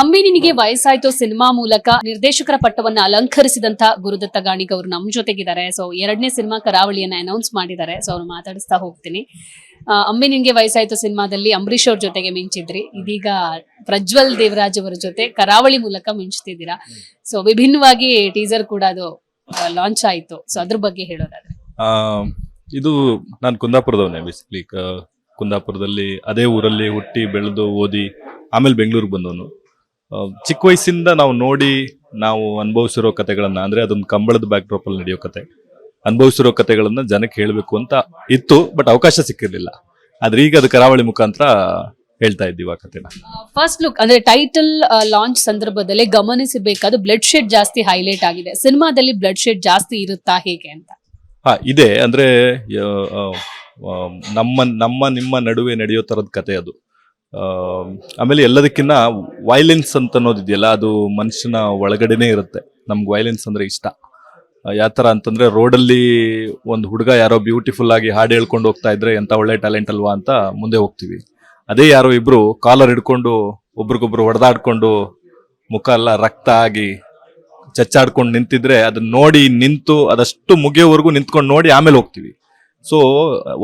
ಅಂಬಿ ನಿನಗೆ ವಯಸ್ಸಾಯ್ತು ಸಿನಿಮಾ ಮೂಲಕ ನಿರ್ದೇಶಕರ ಪಟ್ಟವನ್ನ ಅಲಂಕರಿಸಿದಂತ ಗುರುದತ್ತ ಗಾಣಿಗ ಅವರು ನಮ್ ಜೊತೆಗಿದ್ದಾರೆ. ಸೊ 2ನೇ ಸಿನಿಮಾ ಕರಾವಳಿಯನ್ನ ಅನೌನ್ಸ್ ಮಾಡಿದ್ದಾರೆ. ಸೊ ಅವ್ರು ಮಾತಾಡಿಸ್ತಾ ಹೋಗ್ತೀನಿ. ಅಂಬಿ ನಿನ್ಗೆ ವಯಸ್ಸಾಯ್ತು ಸಿನಿಮಾದಲ್ಲಿ ಅಂಬರೀಶ್ ಅವ್ರ ಜೊತೆಗೆ ಮಿಂಚಿದ್ರಿ, ಇದೀಗ ಪ್ರಜ್ವಲ್ ದೇವರಾಜ್ ಅವರ ಜೊತೆ ಕರಾವಳಿ ಮೂಲಕ ಮಿಂಚ್ತಿದ್ದೀರಾ. ಸೊ ವಿಭಿನ್ನವಾಗಿ ಟೀಸರ್ ಕೂಡ ಅದು ಲಾಂಚ್ ಆಯ್ತು. ಸೊ ಅದ್ರ ಬಗ್ಗೆ ಹೇಳೋದಾದ್ರೆ, ಇದು ನಾನು ಕುಂದಾಪುರದವನೇ. ಬೇಸಿಕ್ಲಿ ಕುಂದಾಪುರದಲ್ಲಿ ಅದೇ ಊರಲ್ಲಿ ಹುಟ್ಟಿ ಬೆಳೆದು ಓದಿ ಆಮೇಲೆ ಬೆಂಗಳೂರಿಗೆ ಬಂದವನು. ಚಿಕ್ಕ ವಯಸ್ಸಿಂದ ನಾವು ಅನುಭವಿಸಿರೋ ಕತೆಗಳನ್ನ, ಅಂದ್ರೆ ಅದೊಂದು ಕಂಬಳದ ಬ್ಯಾಕ್ ಡ್ರಾಪ್ ಅಲ್ಲಿ ನಡೆಯೋ ಕತೆ, ಅನುಭವಿಸಿರೋ ಕತೆಗಳನ್ನ ಜನಕ್ಕೆ ಹೇಳಬೇಕು ಅಂತ ಇತ್ತು. ಬಟ್ ಅವಕಾಶ ಸಿಕ್ಕಿರ್ಲಿಲ್ಲ. ಆದ್ರೆ ಈಗ ಅದು ಕರಾವಳಿ ಮುಖಾಂತರ ಹೇಳ್ತಾ ಇದ್ದೀವಿ ಆ ಕತೆನ. ಫಸ್ಟ್ ಲುಕ್ ಅಂದ್ರೆ ಟೈಟಲ್ ಲಾಂಚ್ ಸಂದರ್ಭದಲ್ಲಿ ಗಮನಿಸಬೇಕಾದ ಬ್ಲಡ್ ಶೆಡ್ ಜಾಸ್ತಿ ಹೈಲೈಟ್ ಆಗಿದೆ. ಸಿನಿಮಾದಲ್ಲಿ ಬ್ಲಡ್ ಶೆಡ್ ಜಾಸ್ತಿ ಇರುತ್ತಾ ಹೇಗೆ ಅಂತ? ಇದೆ. ಅಂದ್ರೆ ನಿಮ್ಮ ನಡುವೆ ನಡೆಯೋ ತರದ ಕತೆ ಅದು. ಆಮೇಲೆ ಎಲ್ಲದಕ್ಕಿಂತ ವೈಲೆನ್ಸ್ ಅಂತ ಅನ್ನೋದಿದೆಯಲ್ಲ, ಅದು ಮನುಷ್ಯನ ಒಳಗಡೆನೆ ಇರುತ್ತೆ. ನಮ್ಗೆ ವೈಲೆನ್ಸ್ ಅಂದ್ರೆ ಇಷ್ಟ. ಯಾತರ ಅಂತಂದ್ರೆ, ರೋಡಲ್ಲಿ ಒಂದು ಹುಡುಗ ಯಾರೋ ಬ್ಯೂಟಿಫುಲ್ ಆಗಿ ಹಾಡು ಹೇಳ್ಕೊಂಡು ಹೋಗ್ತಾ ಇದ್ರೆ ಎಂತ ಒಳ್ಳೆ ಟ್ಯಾಲೆಂಟ್ ಅಲ್ವಾ ಅಂತ ಮುಂದೆ ಹೋಗ್ತೀವಿ. ಅದೇ ಯಾರೋ ಇಬ್ರು ಕಾಲರ್ ಹಿಡ್ಕೊಂಡು ಒಬ್ರಿಗೊಬ್ರು ಹೊಡೆದಾಡ್ಕೊಂಡು ಮುಖ ಎಲ್ಲ ರಕ್ತ ಆಗಿ ಚಚ್ಚಾಡ್ಕೊಂಡು ನಿಂತಿದ್ರೆ ಅದನ್ನ ನೋಡಿ ನಿಂತು ಅದಷ್ಟು ಮುಗಿಯೋವರೆಗೂ ನಿಂತ್ಕೊಂಡು ನೋಡಿ ಆಮೇಲೆ ಹೋಗ್ತೀವಿ. ಸೊ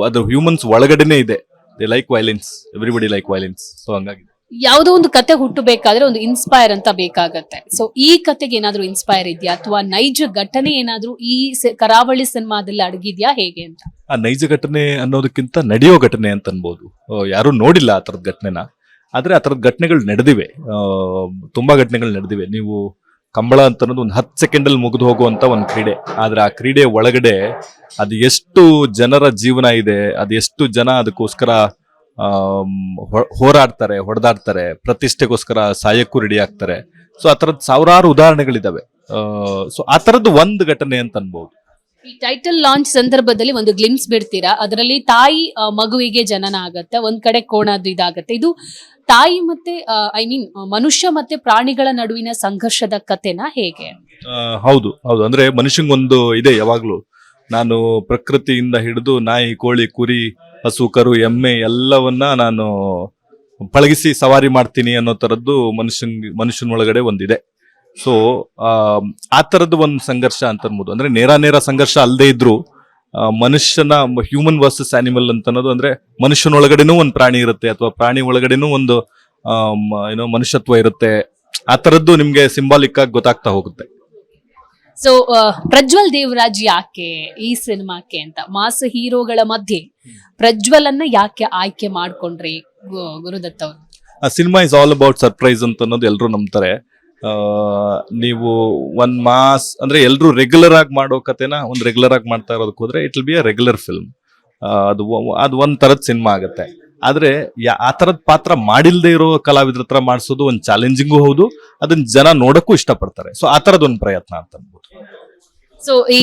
ಅದು ಹ್ಯೂಮನ್ಸ್ ಒಳಗಡೆನೆ ಇದೆ. They like violence, everybody like violence. So ಹಂಗಾಗಿ ಯಾವುದೋ ಒಂದು ಕತೆ ಹುಟ್ಟಬೇಕಾದ್ರೆ ಒಂದು ಇನ್ಸ್ಪೈರ್ ಅಂತ ಬೇಕಾಗತ್ತೆ. ಸೊ ಈ ಕತೆಗೆ ಏನಾದ್ರೂ ಇನ್ಸ್ಪೈರ್ ಇದೆಯಾ, ಅಥವಾ ನೈಜ ಘಟನೆ ಏನಾದ್ರೂ ಈ ಕರಾವಳಿ ಸಿನಿಮಾದಲ್ಲಿ ಅಡಗಿದ್ಯಾ ಹೇಗೆ ಅಂತ? ಆ ನೈಜ ಘಟನೆ ಅನ್ನೋದಕ್ಕಿಂತ ನಡೆಯೋ ಘಟನೆ ಅಂತ ಅನ್ಬೋದು. ಯಾರು ನೋಡಿಲ್ಲ ಆ ತರದ ಘಟನೆನ, ಆದ್ರೆ ಆ ತರದ ಘಟನೆಗಳು ನಡೆದಿವೆ. ತುಂಬಾ ಘಟನೆಗಳು ನಡೆದಿವೆ. ನೀವು ಕಂಬಳ ಅಂತ ಅನ್ನೋದು ಒಂದು 10 ಸೆಕೆಂಡಲ್ಲಿ ಮುಗಿದು ಹೋಗುವಂತ ಒಂದು ಕ್ರೀಡೆ. ಆದ್ರೆ ಆ ಕ್ರೀಡೆ ಒಳಗಡೆ ಅದು ಎಷ್ಟು ಜನರ ಜೀವನ ಇದೆ, ಅದು ಎಷ್ಟು ಜನ ಅದಕ್ಕೋಸ್ಕರ ಹೋರಾಡ್ತಾರೆ, ಹೊಡೆದಾಡ್ತಾರೆ, ಪ್ರತಿಷ್ಠೆಗೋಸ್ಕರ ಸಾಯಕ್ಕೂ ರೆಡಿ ಆಗ್ತಾರೆ. ಸೊ ಆ ತರದ್ ಸಾವಿರಾರು ಉದಾಹರಣೆಗಳಿದಾವೆ. ಸೊ ಆ ತರದ್ದು ಒಂದು ಘಟನೆ ಅಂತ ಅನ್ಬಹುದು. ಈ ಟೈಟಲ್ ಲಾಂಚ್ ಸಂದರ್ಭದಲ್ಲಿ ಒಂದು ಗ್ಲಿಮ್ಸ್ ಬಿಡ್ತೀರಾ, ಅದರಲ್ಲಿ ತಾಯಿ ಮಗುವಿಗೆ ಜನನ ಆಗತ್ತೆ, ಒಂದ್ ಕಡೆ ಕೋಣದ್ದು ಇದಾಗತ್ತೆ. ಇದು ತಾಯಿ ಮತ್ತೆ ಮನುಷ್ಯ ಮತ್ತೆ ಪ್ರಾಣಿಗಳ ನಡುವಿನ ಸಂಘರ್ಷದ ಕತೆನಾ ಹೇಗೆ? ಹೌದು. ಅಂದ್ರೆ ಮನುಷ್ಯಂಗೊಂದು ಇದೆ ಯಾವಾಗ್ಲೂ. ನಾನು ಪ್ರಕೃತಿಯಿಂದ ಹಿಡಿದು ನಾಯಿ, ಕೋಳಿ, ಕುರಿ, ಹಸು, ಕರು, ಎಮ್ಮೆ ಎಲ್ಲವನ್ನ ನಾನು ಪಳಗಿಸಿ ಸವಾರಿ ಮಾಡ್ತೀನಿ ಅನ್ನೋ ತರದ್ದು ಮನುಷ್ಯನ ಒಳಗಡೆ ಒಂದಿದೆ. ಸೊ ಆ ತರದ್ದು ಒಂದು ಸಂಘರ್ಷ ಅಂತ ಅನ್ಬೋದು. ಅಂದ್ರೆ ನೇರ ಸಂಘರ್ಷ ಅಲ್ಲದೆ ಇದ್ರು ಮನುಷ್ಯನ ಹ್ಯೂಮನ್ ವರ್ಸಸ್ ಆನಿಮಲ್ ಅಂತ ಅನ್ನೋದು, ಅಂದ್ರೆ ಮನುಷ್ಯನೊಳಗಡೆನೂ ಒಂದು ಪ್ರಾಣಿ ಇರುತ್ತೆ, ಅಥವಾ ಪ್ರಾಣಿ ಒಳಗಡೆನೂ ಒಂದು ಮನುಷ್ಯತ್ವ ಇರುತ್ತೆ. ಆ ತರದ್ದು ನಿಮ್ಗೆ ಸಿಂಬಾಲಿಕ್ ಆಗಿ ಗೊತ್ತಾಗ್ತಾ ಹೋಗುತ್ತೆ. ಸೊ ಪ್ರಜ್ವಲ್ ದೇವರಾಜ್ ಯಾಕೆ ಈ ಸಿನಿಮಾಕ್ಕೆ ಅಂತ, ಮಾಸ್ ಹೀರೋಗಳ ಮಧ್ಯೆ ಪ್ರಜ್ವಲ್ ಅನ್ನ ಯಾಕೆ ಆಯ್ಕೆ ಮಾಡ್ಕೊಂಡ್ರಿ ಗುರುದತ್ ಅವರು? Cinema is all about surprise ಅಂತ ಅನ್ನೋದು ಎಲ್ರು ನಂಬ್ತಾರೆ. ನೀವು ಒಂದ್ ಮಾಸ್ ಅಂದ್ರೆ ಎಲ್ರು ರೆಗ್ಯುಲರ್ ಆಗಿ ಮಾಡೋ ಕತೆನ ಒಂದು ರೆಗ್ಯುಲರ್ ಆಗಿ ಮಾಡ್ತಾ ಇರೋದಕ್ಕೆ ಹೋದ್ರೆ it will be a regular film. ಅದು ಒಂದ್ ತರದ್ ಸಿನಿಮಾ ಆಗುತ್ತೆ. ಆದ್ರೆ ಆ ತರದ್ ಪಾತ್ರ ಮಾಡಿಲ್ದೇ ಇರೋ ಕಲಾವಿದ್ರ ಹತ್ರ ಮಾಡಿಸೋದು ಒಂದು ಚಾಲೆಂಜಿಂಗು ಹೌದು, ಅದನ್ನ ಜನ ನೋಡಕ್ಕೂ ಇಷ್ಟಪಡ್ತಾರೆ. ಸೊ ಆ ತರದ್ ಒಂದು ಪ್ರಯತ್ನ ಅಂತ ಅನ್ಬೋದು. ಸೊ ಈ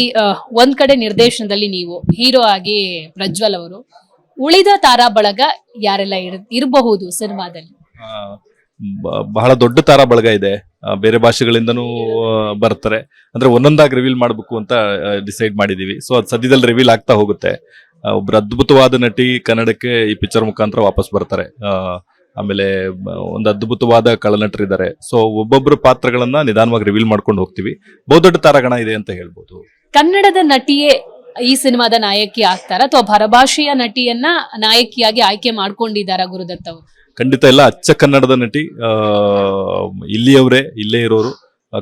ಒಂದ್ ಕಡೆ ನಿರ್ದೇಶನದಲ್ಲಿ ನೀವು ಹೀರೋ ಆಗಿ ಪ್ರಜ್ವಲ್ ಅವರು, ಉಳಿದ ತಾರಾ ಬಳಗ ಯಾರೆಲ್ಲ ಇರಬಹುದು ಸಿನಿಮಾದಲ್ಲಿ? ಬಹಳ ದೊಡ್ಡ ತಾರಾ ಬಳಗ ಇದೆ. ಬೇರೆ ಭಾಷೆಗಳಿಂದನೂ ಬರ್ತಾರೆ. ಅಂದ್ರೆ ಒಂದೊಂದಾಗಿ ರಿವೀಲ್ ಮಾಡ್ಬೇಕು ಅಂತ ಡಿಸೈಡ್ ಮಾಡಿದೀವಿ. ಸೊ ಅದು ಸದ್ಯದಲ್ಲಿ ರಿವೀಲ್ ಆಗ್ತಾ ಹೋಗುತ್ತೆ. ಒಬ್ರು ಅದ್ಭುತವಾದ ನಟಿ ಕನ್ನಡಕ್ಕೆ ಈ ಪಿಕ್ಚರ್ ಮುಖಾಂತರ ವಾಪಸ್ ಬರ್ತಾರೆ. ಆಮೇಲೆ ಒಂದು ಅದ್ಭುತವಾದ ಕಳನಟರಿದ್ದಾರೆ. ಸೊ ಒಬ್ಬೊಬ್ರು ಪಾತ್ರಗಳನ್ನ ನಿಧಾನವಾಗಿ ರಿವೀಲ್ ಮಾಡ್ಕೊಂಡು ಹೋಗ್ತೀವಿ. ಬಹುದೊಡ್ಡ ತಾರಾಗಣ ಇದೆ ಅಂತ ಹೇಳ್ಬೋದು. ಕನ್ನಡದ ನಟಿಯೇ ಈ ಸಿನಿಮಾದ ನಾಯಕಿ ಆಗ್ತಾರ, ಅಥವಾ ಪರಭಾಷೆಯ ನಟಿಯನ್ನ ನಾಯಕಿಯಾಗಿ ಆಯ್ಕೆ ಮಾಡ್ಕೊಂಡಿದ್ದಾರ ಗುರುದತ್ ಅವರು? ಖಂಡಿತ ಇಲ್ಲ. ಅಚ್ಚ ಕನ್ನಡದ ನಟಿ, ಇಲ್ಲೇ ಇರೋರು.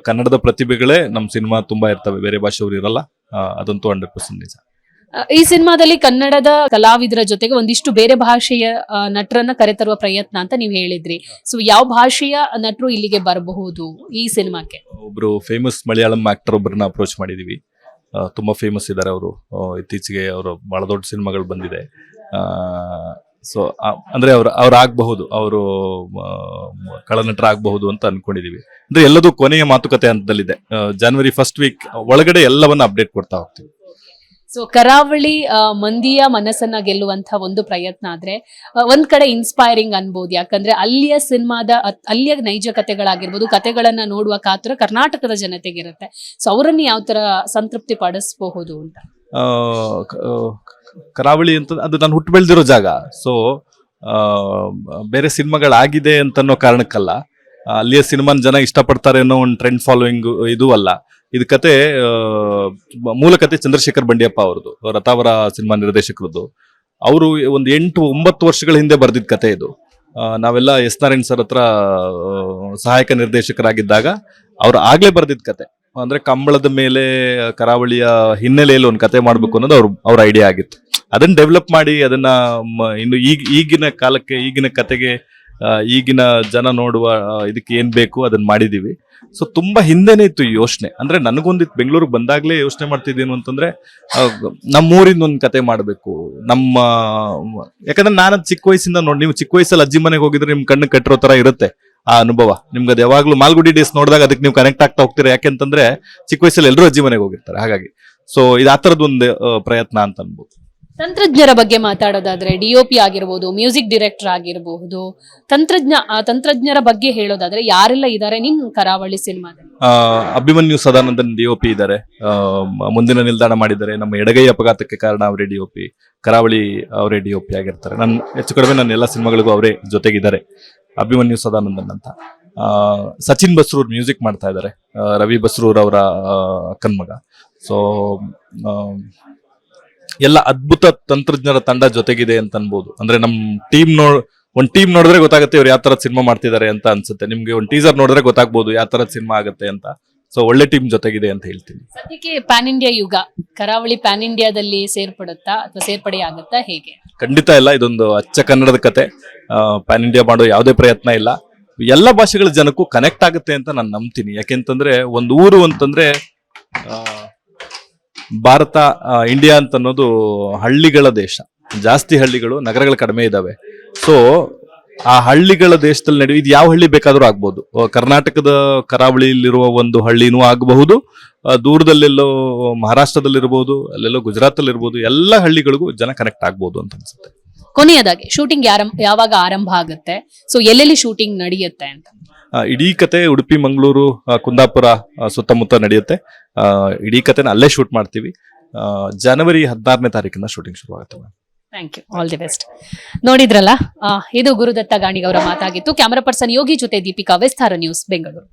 ಕನ್ನಡದ ಪ್ರತಿಭೆಗಳೇ ನಮ್ ಸಿನಿಮಾ ತುಂಬಾ ಇರ್ತವೆ, ಬೇರೆ ಭಾಷೆಯವರು ಇರಲ್ಲ. ಅದಂತೂ 100% ನಿಜ. ಈ ಸಿನಿಮಾದಲ್ಲಿ ಕನ್ನಡದ ಕಲಾವಿದರ ಜೊತೆಗೆ ಒಂದಿಷ್ಟು ಬೇರೆ ಭಾಷೆಯ ನಟರನ್ನ ಕರೆತರುವ ಪ್ರಯತ್ನ ಅಂತ ನೀವು ಹೇಳಿದ್ರಿ. ಸೊ ಯಾವ ಭಾಷೆಯ ನಟರು ಇಲ್ಲಿಗೆ ಬರಬಹುದು ಈ ಸಿನಿಮಾಕ್ಕೆ? ಒಬ್ರು ಫೇಮಸ್ ಮಲಯಾಳಂ ಆಕ್ಟರ್ ಒಬ್ಬರನ್ನ ಅಪ್ರೋಚ್ ಮಾಡಿದೀವಿ. ತುಂಬಾ ಫೇಮಸ್ ಇದ್ದಾರೆ ಅವರು. ಇತ್ತೀಚೆಗೆ ಅವರು ಬಹಳ ದೊಡ್ಡ ಸಿನಿಮಾಗಳು ಬಂದಿದೆ. ಸೊ ಅಂದ್ರೆ ಅವ್ರು ಆಗಬಹುದು, ಅವರು ಕಳನಟರ ಆಗಬಹುದು ಅಂತ ಅನ್ಕೊಂಡಿದೀವಿ. ಅಂದ್ರೆ ಎಲ್ಲದೂ ಕೊನೆಯ ಮಾತುಕತೆ ಹಂತದಲ್ಲಿದೆ. ಜನವರಿ 1st ವೀಕ್ ಒಳಗಡೆ ಎಲ್ಲವನ್ನ ಅಪ್ಡೇಟ್ ಕೊಡ್ತಾ ಹೋಗ್ತೀವಿ. ಸೊ ಕರಾವಳಿ ಮಂದಿಯ ಮನಸ್ಸನ್ನ ಗೆಲ್ಲುವಂತ ಒಂದು ಪ್ರಯತ್ನ ಆದ್ರೆ ಒಂದ್ ಕಡೆ ಇನ್ಸ್ಪೈರಿಂಗ್ ಅನ್ಬೋದು. ಯಾಕಂದ್ರೆ ಅಲ್ಲಿಯ ಸಿನಿಮಾದ ಅಲ್ಲಿಯ ನೈಜ ಕತೆಗಳಾಗಿರ್ಬೋದು, ಕತೆಗಳನ್ನ ನೋಡುವ ಕಾತುರ ಕರ್ನಾಟಕದ ಜನತೆಗಿರುತ್ತೆ. ಸೊ ಅವರನ್ನ ಯಾವ ತರ ಸಂತೃಪ್ತಿ ಪಡಿಸಬಹುದು ಅಂತ? ಕರಾವಳಿ ಅಂತ ಅದು ನಾನು ಹುಟ್ಟು ಬೆಳೆದಿರೋ ಜಾಗ. ಸೊ ಬೇರೆ ಸಿನಿಮಾಗಳಾಗಿದೆ ಅಂತನ್ನೋ ಕಾರಣಕ್ಕಲ್ಲ, ಅಲ್ಲಿಯ ಸಿನಿಮಾನ ಜನ ಇಷ್ಟಪಡ್ತಾರೆ ಅನ್ನೋ ಒಂದು ಟ್ರೆಂಡ್ ಫಾಲೋಯಿಂಗ್ ಇದು ಅಲ್ಲ. ಇದು ಕತೆ ಮೂಲ ಕತೆ ಚಂದ್ರಶೇಖರ್ ಬಂಡಿಯಪ್ಪ ಅವ್ರದ್ದು, ರಥಾವರ ಸಿನಿಮಾ ನಿರ್ದೇಶಕರದ್ದು. ಅವರು ಒಂದು 8-9 ವರ್ಷಗಳ ಹಿಂದೆ ಬರೆದಿದ್ದ ಕತೆ ಇದು. ನಾವೆಲ್ಲ ಎಸ್ ನಾರಾಯಣ್ ಸರ್ ಹತ್ರ ಸಹಾಯಕ ನಿರ್ದೇಶಕರಾಗಿದ್ದಾಗ ಅವ್ರು ಆಗ್ಲೇ ಬರೆದಿದ್ದ ಕತೆ. ಅಂದ್ರೆ ಕಂಬಳದ ಮೇಲೆ ಕರಾವಳಿಯ ಹಿನ್ನೆಲೆಯಲ್ಲಿ ಒಂದು ಕತೆ ಮಾಡ್ಬೇಕು ಅನ್ನೋದು ಅವ್ರ ಐಡಿಯಾ ಆಗಿತ್ತು. ಅದನ್ನ ಡೆವಲಪ್ ಮಾಡಿ ಅದನ್ನ ಇನ್ನು ಈಗಿನ ಕಾಲಕ್ಕೆ, ಈಗಿನ ಕತೆಗೆ, ಈಗಿನ ಜನ ನೋಡುವ ಇದಕ್ಕೆ ಏನ್ ಬೇಕು ಅದನ್ನ ಮಾಡಿದೀವಿ. ಸೊ ತುಂಬಾ ಹಿಂದೆನೆ ಇತ್ತು ಈ ಯೋಚನೆ. ಅಂದ್ರೆ ನನಗೊಂದಿತ್ತು, ಬೆಂಗಳೂರಿಗೆ ಬಂದಾಗ್ಲೇ ಯೋಚನೆ ಮಾಡ್ತಿದ್ದೇನು ಅಂತಂದ್ರೆ ನಮ್ಮೂರಿಂದ ಒಂದು ಕತೆ ಮಾಡ್ಬೇಕು. ಯಾಕಂದ್ರೆ ನಾನು ಚಿಕ್ಕ ವಯಸ್ಸಿಂದ ನೋಡಿ, ನೀವು ಚಿಕ್ಕ ವಯಸ್ಸಲ್ಲಿ ಅಜ್ಜಿ ಮನೆಗೆ ಹೋಗಿದ್ರೆ ನಿಮ್ ಕಣ್ಣು ಕಟ್ಟಿರೋ ತರ ಇರುತ್ತೆ ಆ ಅನುಭವ. ನಿಮ್ಗೆ ಅದು ಯಾವಾಗ್ಲೂ ಮಾಲ್ಗುಡಿ ಡೇಸ್ ನೋಡಿದಾಗ ಅದಕ್ಕೆ ನೀವು ಕನೆಕ್ಟ್ ಆಗ್ತಾ ಹೋಗ್ತೀರಾ. ಯಾಕೆಂತಂದ್ರೆ ಚಿಕ್ಕ ವಯಸ್ಸಲ್ಲಿ ಎಲ್ಲರೂ ಅಜ್ಜಿ ಮನೆಗೆ ಹೋಗಿರ್ತಾರೆ. ಹಾಗಾಗಿ ಸೊ ಇದು ಆ ತರದೊಂದು ಪ್ರಯತ್ನ ಅಂತ ಅನ್ಬೋದು. ತಂತ್ರಜ್ಞರ ಬಗ್ಗೆ ಮಾತಾಡೋದಾದ್ರೆ DOP ಆಗಿರ್ಬೋದು, ಮ್ಯೂಸಿಕ್ ಡೈರೆಕ್ಟರ್ ಆಗಿರಬಹುದು, ತಂತ್ರಜ್ಞರ ಬಗ್ಗೆ ಹೇಳೋದಾದ್ರೆ ಯಾರೆಲ್ಲ ಇದ್ದಾರೆ ನಿಮ್ ಕರಾವಳಿ ಸಿನಿಮಾದಲ್ಲಿ? ಅಭಿಮನ್ಯು ಸದಾನಂದನ್ DOP ಇದ್ದಾರೆ. ಮುಂದಿನ ನಿಲ್ದಾಣ ಮಾಡಿದ್ದಾರೆ. ನಮ್ಮ ಎಡಗೈ ಅಪಘಾತಕ್ಕೆ ಕಾರಣ ಅವರೇ DOP. ಕರಾವಳಿ ಅವರೇ DOP ಆಗಿರ್ತಾರೆ. ಹೆಚ್ಚು ಕಡಿಮೆ ನನ್ನ ಎಲ್ಲ ಸಿನಿಮಾಗಳಿಗೂ ಅವರೇ ಜೊತೆಗಿದ್ದಾರೆ, ಅಭಿಮನ್ಯು ಸದಾನಂದನ್ ಅಂತ. ಸಚಿನ್ ಬಸ್ರೂರ್ ಮ್ಯೂಸಿಕ್ ಮಾಡ್ತಾ ಇದ್ದಾರೆ, ರವಿ ಬಸ್ರೂರ್ ಅವರ ಅಕ್ಕನ್ ಮಗ. ಸೊ ಎಲ್ಲ ಅದ್ಭುತ ತಂತ್ರಜ್ಞರ ತಂಡ ಜೊತೆಗಿದೆ ಅಂತ ಅನ್ಬೋದು. ಅಂದ್ರೆ ನಮ್ ಒಂದ್ ಟೀಮ್ ನೋಡಿದ್ರೆ ಗೊತ್ತಾಗುತ್ತೆ ಇವ್ರು ಯಾವ ತರದ ಸಿನಿಮಾ ಮಾಡ್ತಿದ್ದಾರೆ ಅಂತ ಅನ್ಸುತ್ತೆ. ನಿಮ್ಗೆ ಒಂದು ಟೀಸರ್ ನೋಡಿದ್ರೆ ಗೊತ್ತಾಗ್ಬೋದು ಯಾವ ತರದ ಸಿನಿಮಾ ಆಗುತ್ತೆ ಅಂತ. ಸೊ ಒಳ್ಳೆ ಟೀಮ್ ಜೊತೆಗಿದೆ ಅಂತ ಹೇಳ್ತೀನಿ. ಸದ್ಯಕ್ಕೆ ಪ್ಯಾನ್ ಇಂಡಿಯಾ ಯುಗ, ಕರಾವಳಿ ಪ್ಯಾನ್ ಇಂಡಿಯಾದಲ್ಲಿ ಸೇರ್ಪಡುತ್ತಾ ಅಥವಾ ಸೇರ್ಪಡೆ ಆಗುತ್ತಾ, ಹೇಗೆ? ಖಂಡಿತ ಇಲ್ಲ, ಇದೊಂದು ಅಚ್ಚ ಕನ್ನಡದ ಕತೆ. ಪ್ಯಾನ್ ಇಂಡಿಯಾ ಮಾಡೋ ಯಾವುದೇ ಪ್ರಯತ್ನ ಇಲ್ಲ. ಎಲ್ಲ ಭಾಷೆಗಳ ಜನಕ್ಕೂ ಕನೆಕ್ಟ್ ಆಗುತ್ತೆ ಅಂತ ನಾನು ನಂಬ್ತೀನಿ. ಯಾಕೆಂತಂದ್ರೆ ಒಂದು ಊರು ಅಂತಂದ್ರೆ ಭಾರತ, ಇಂಡಿಯಾ ಅಂತ ಅನ್ನೋದು ಹಳ್ಳಿಗಳ ದೇಶ. ಜಾಸ್ತಿ ಹಳ್ಳಿಗಳು, ನಗರಗಳು ಕಡಿಮೆ ಇದಾವೆ. ಸೊ ಆ ಹಳ್ಳಿಗಳ ದೇಶದಲ್ಲಿ ಇದು ಯಾವ ಹಳ್ಳಿ ಬೇಕಾದ್ರೂ ಆಗ್ಬಹುದು. ಕರ್ನಾಟಕದ ಕರಾವಳಿಯಲ್ಲಿರುವ ಒಂದು ಹಳ್ಳಿನೂ ಆಗಬಹುದು, ದೂರದಲ್ಲೆಲ್ಲೋ ಮಹಾರಾಷ್ಟ್ರದಲ್ಲಿರ್ಬೋದು, ಅಲ್ಲೆಲ್ಲೋ ಗುಜರಾತಲ್ಲಿರ್ಬೋದು. ಎಲ್ಲ ಹಳ್ಳಿಗಳಿಗೂ ಜನ ಕನೆಕ್ಟ್ ಆಗ್ಬೋದು ಅಂತ ಅನ್ಸುತ್ತೆ. ಕೊನೆಯದಾಗಿ ಶೂಟಿಂಗ್ ಯಾವಾಗ ಆರಂಭ ಆಗುತ್ತೆ? ಸೊ ಎಲ್ಲೆಲ್ಲಿ ಶೂಟಿಂಗ್ ನಡೆಯುತ್ತೆ ಅಂತ? ಇಡೀ ಕತೆ ಉಡುಪಿ, ಮಂಗಳೂರು, ಕುಂದಾಪುರ ಸುತ್ತಮುತ್ತ ನಡೆಯುತ್ತೆ. ಇಡೀ ಕತೆನ ಅಲ್ಲೇ ಶೂಟ್ ಮಾಡ್ತೀವಿ. ಜನವರಿ 16ನೇ ತಾರೀಕಿನ ಶೂಟಿಂಗ್ ಶುರು ಆಗುತ್ತೆ. Thank you, all the best. ನೋಡಿದ್ರಲ್ಲ, ಇದು ಗುರುದತ್ತ ಗಾಣಿಗ ಅವರ ಮಾತಾಗಿತ್ತು. ಕ್ಯಾಮರಾ ಪರ್ಸನ್ ಯೋಗಿ ಜೊತೆ ದೀಪಿಕಾ, ವಿಸ್ತಾರ ನ್ಯೂಸ್, ಬೆಂಗಳೂರು.